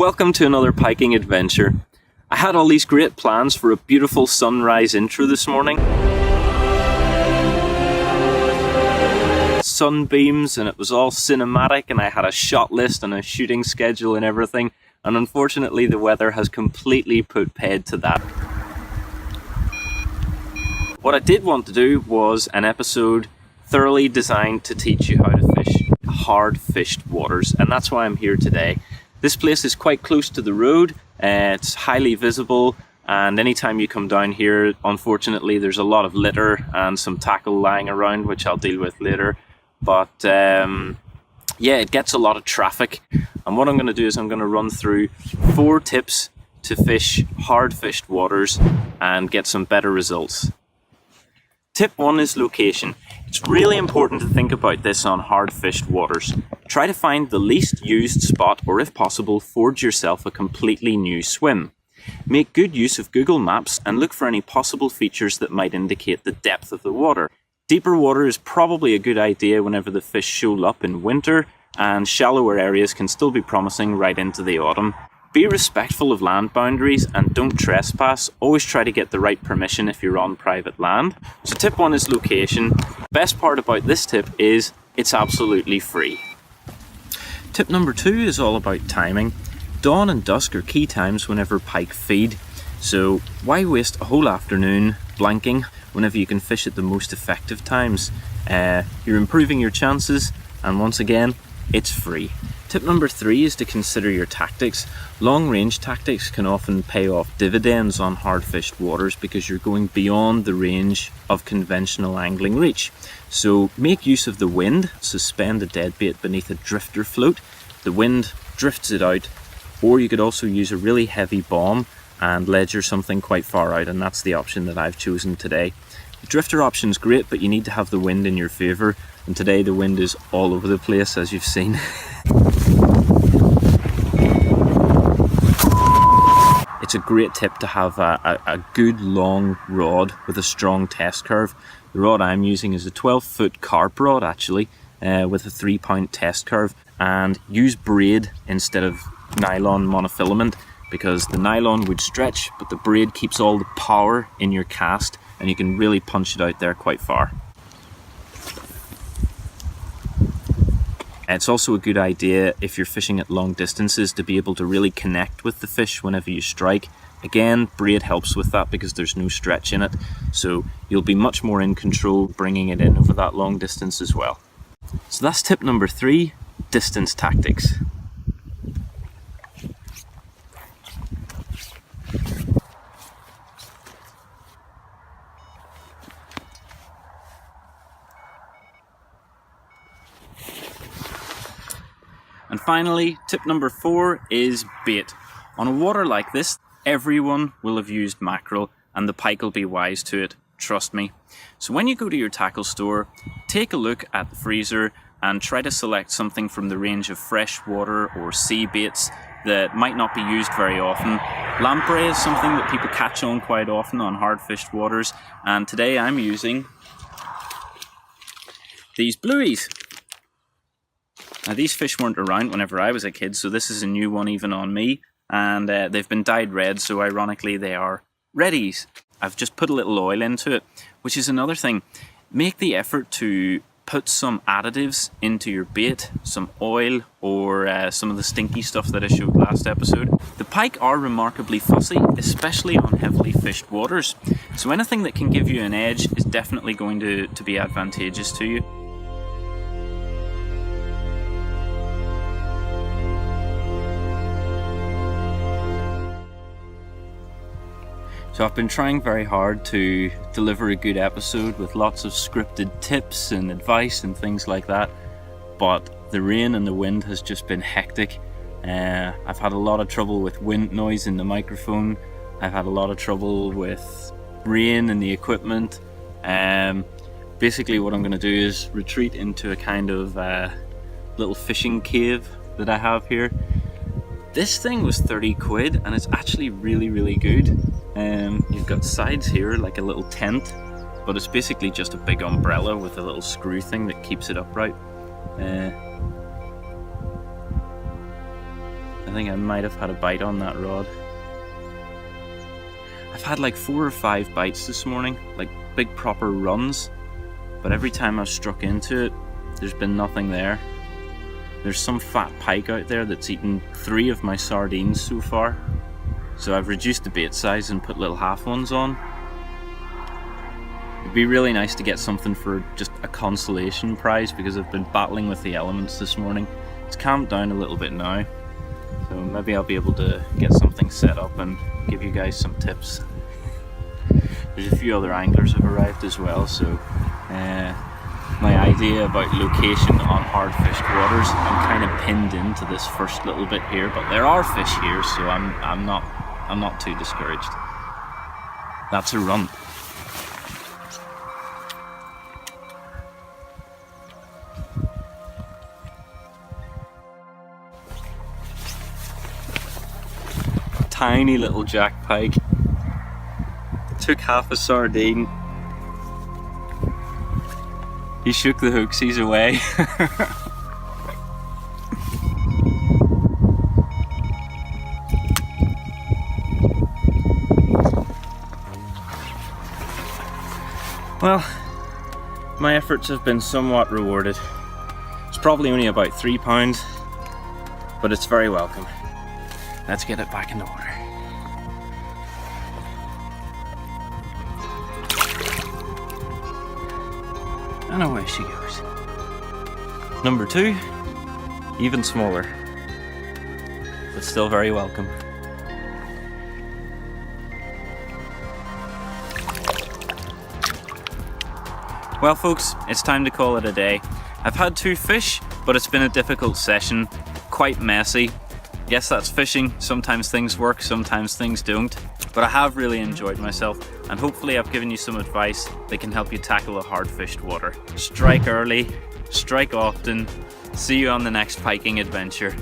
Welcome to another piking adventure. I had all these great plans for a beautiful sunrise intro this morning. Sunbeams, and it was all cinematic, and I had a shot list and a shooting schedule and everything, and unfortunately the weather has completely put paid to that. What I did want to do was an episode thoroughly designed to teach you how to fish hard fished waters, and that's why I'm here today. This place is quite close to the road, it's highly visible, and anytime you come down here, unfortunately there's a lot of litter and some tackle lying around, which I'll deal with later. But yeah, it gets a lot of traffic, and what I'm going to do is I'm going to run through 4 tips to fish hard fished waters and get some better results. Tip 1 is location. It's really important to think about this on hard fished waters. Try to find the least used spot, or if possible, forge yourself a completely new swim. Make good use of Google Maps and look for any possible features that might indicate the depth of the water. Deeper water is probably a good idea whenever the fish shoal up in winter, and shallower areas can still be promising right into the autumn. Be respectful of land boundaries and don't trespass. Always try to get the right permission if you're on private land. So tip 1 is location. Best part about this tip is it's absolutely free. Tip number 2 is all about timing. Dawn and dusk are key times whenever pike feed. So why waste a whole afternoon blanking whenever you can fish at the most effective times? You're improving your chances, and once again, it's free. Tip number 3 is to consider your tactics. Long range tactics can often pay off dividends on hard fished waters because you're going beyond the range of conventional angling reach. So make use of the wind. Suspend a deadbait beneath a drifter float. The wind drifts it out, or you could also use a really heavy bomb and ledger something quite far out, and that's the option that I've chosen today. The drifter option's great, but you need to have the wind in your favour, and today the wind is all over the place, as you've seen. It's a great tip to have a good long rod with a strong test curve. The rod I'm using is a 12-foot carp rod, actually, with a 3-pound test curve, and use braid instead of nylon monofilament, because the nylon would stretch, but the braid keeps all the power in your cast, and you can really punch it out there quite far. It's also a good idea if you're fishing at long distances to be able to really connect with the fish whenever you strike. Again, braid helps with that because there's no stretch in it, so you'll be much more in control bringing it in over that long distance as well. So that's tip number 3, distance tactics. And finally, tip number 4 is bait. On a water like this, everyone will have used mackerel, and the pike will be wise to it, trust me. So when you go to your tackle store, take a look at the freezer and try to select something from the range of freshwater or sea baits that might not be used very often. Lamprey is something that people catch on quite often on hard fished waters, and today I'm using these blueies. Now these fish weren't around whenever I was a kid, so this is a new one even on me, and they've been dyed red, so ironically they are reddies. I've just put a little oil into it, which is another thing. Make the effort to put some additives into your bait, some oil or some of the stinky stuff that I showed last episode. The pike are remarkably fussy, especially on heavily fished waters, so anything that can give you an edge is definitely going to be advantageous to you. So I've been trying very hard to deliver a good episode with lots of scripted tips and advice and things like that, but the rain and the wind has just been hectic. I've had a lot of trouble with wind noise in the microphone. I've had a lot of trouble with rain in the equipment. Basically what I'm going to do is retreat into a kind of little fishing cave that I have here. This thing was 30 quid and it's actually really good. You've got sides here like a little tent, but it's basically just a big umbrella with a little screw thing that keeps it upright. And think I might have had a bite on that rod. I've had like 4 or 5 bites this morning, like big proper runs, but every time I've struck into it, there's been nothing there. There's some fat pike out there that's eaten 3 of my sardines so far, so I've reduced the bait size and put little half ones on. It'd be really nice to get something for just a consolation prize, because I've been battling with the elements this morning. It's calmed down a little bit now, so maybe I'll be able to get something set up and give you guys some tips. There's a few other anglers have arrived as well, so my idea about location on hard fished waters, I'm kind of pinned into this first little bit here, but there are fish here, so I'm not too discouraged. That's a run. Tiny little jack pike. Took half a sardine. He shook the hooksies away. Well, my efforts have been somewhat rewarded. It's probably only about £3, but it's very welcome. Let's get it back in the water. And away she goes. Number 2, even smaller, but still very welcome. Well folks, it's time to call it a day. I've had 2 fish, but it's been a difficult session, quite messy. Yes, that's fishing. Sometimes things work, sometimes things don't. But I have really enjoyed myself, and hopefully I've given you some advice that can help you tackle a hard fished water. Strike early, strike often. See you on the next piking adventure.